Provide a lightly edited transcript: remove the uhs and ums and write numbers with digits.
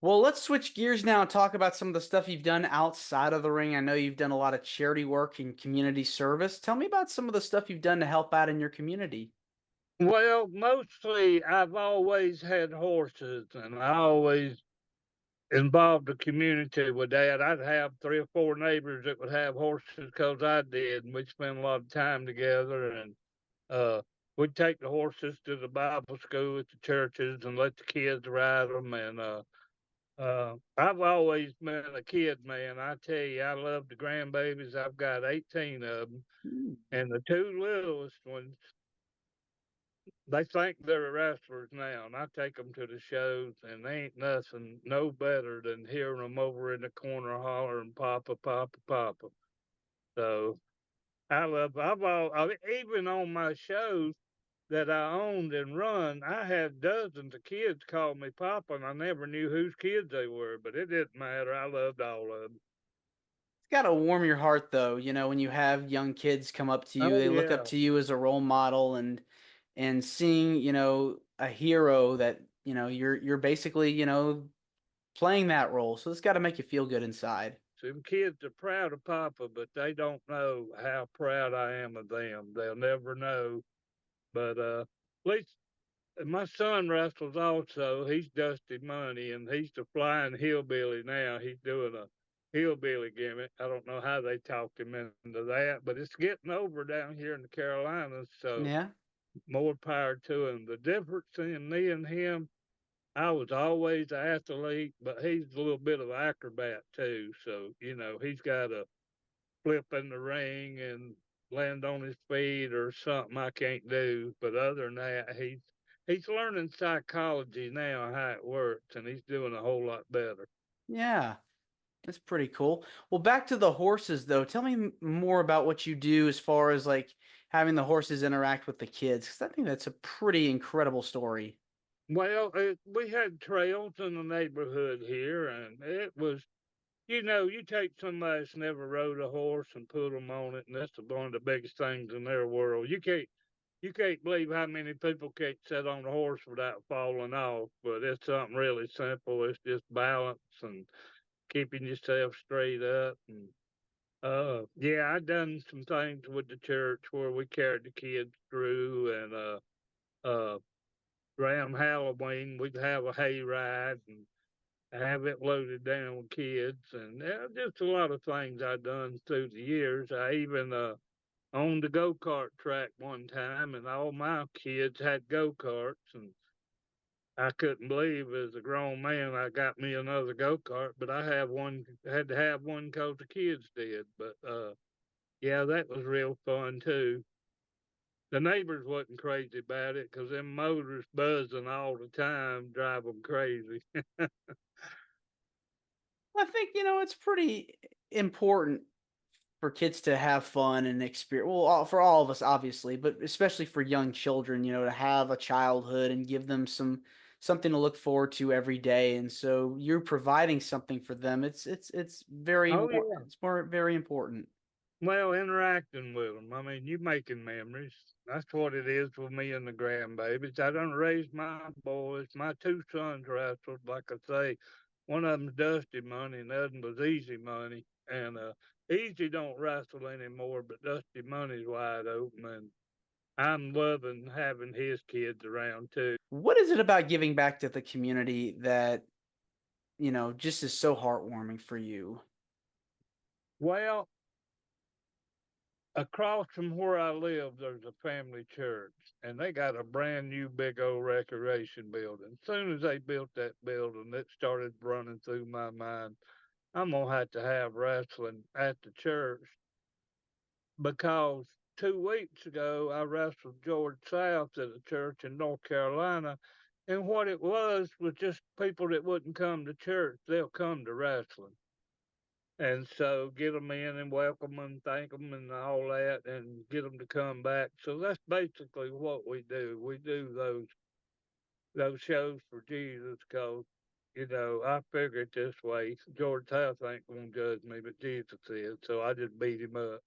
Well, let's switch gears now and talk about some of the stuff you've done outside of the ring. I know you've done a lot of charity work and community service. Tell me about some of the stuff you've done to help out in your community. Well, mostly I've always had horses, and I always involved the community with that. I'd have 3 or 4 neighbors that would have horses because I did, and we'd spend a lot of time together, and, uh, we'd take the horses to the Bible school at the churches and let the kids ride them. And, I've always been a kid, man. I tell you, I love the grandbabies. I've got 18 of them, Hmm. and the 2 littlest ones, they think they're wrestlers now, and I take them to the shows, and they ain't nothing no better than hearing them over in the corner hollering "Papa, Papa, Papa." So even on my shows that I owned and run, I had dozens of kids call me Papa, and I never knew whose kids they were, but it didn't matter. I loved all of them. It's got to warm your heart though, when you have young kids come up to you, Oh they look up yeah, to you as a role model and seeing, a hero that, you're basically, playing that role. So it's got to make you feel good inside. some kids are proud of Papa, but they don't know how proud I am of them. They'll never know. But at least my son wrestles also. He's Dusty Money, and he's the flying hillbilly now. He's doing a hillbilly gimmick. I don't know how they talked him into that, but it's getting over down here in the Carolinas. So Yeah. more power to him. The difference in me and him, I was always an athlete, but he's a little bit of an acrobat too. So he's got to flip in the ring and land on his feet or something I can't do. But other than that, he's learning psychology now, how it works, and he's doing a whole lot better. Yeah. That's pretty cool. Well, back to the horses though. Tell me more about what you do as far as like having the horses interact with the kids, because I think that's a pretty incredible story. Well, we had trails in the neighborhood here, and it was, you take somebody that's never rode a horse and put them on it, and that's one of the biggest things in their world. You can't believe how many people can't sit on a horse without falling off, but it's something really simple. It's just balance and keeping yourself straight up. And yeah, I done some things with the church where we carried the kids through, and uh, around Halloween we'd have a hay ride and have it loaded down with kids, and just a lot of things I done through the years. I even owned a go-kart track one time, and all my kids had go-karts, and I couldn't believe as a grown man I got me another go-kart, but had to have one 'cause the kids did. But yeah, that was real fun too. The neighbors wasn't crazy about it 'cause them motors buzzing all the time drive them crazy. I think, it's pretty important for kids to have fun and experience. Well, for all of us, obviously, but especially for young children, to have a childhood and give them something to look forward to every day. And so you're providing something for them. It's very Oh more. yeah. It's more very important. Well, interacting with them. I mean, you making memories. That's what it is with me and the grandbabies. I done raised my boys. My 2 sons wrestled, like I say. One of them's Dusty Money, and the other was Easy Money. And Easy don't wrestle anymore, but Dusty Money's wide open, and I'm loving having his kids around too. What is it about giving back to the community that, just is so heartwarming for you? Well, across from where I live, there's a family church, and they got a brand new big old recreation building. As soon as they built that building, it started running through my mind. I'm gonna have to have wrestling at the church because 2 weeks ago I wrestled George South at a church in North Carolina, and what it was just people that wouldn't come to church. They'll come to wrestling. And so get them in and welcome them, thank them, and all that, and get them to come back. So that's basically what we do. We do those shows for Jesus, cause I figure it this way: George House ain't gonna judge me, but Jesus is. So I just beat him up.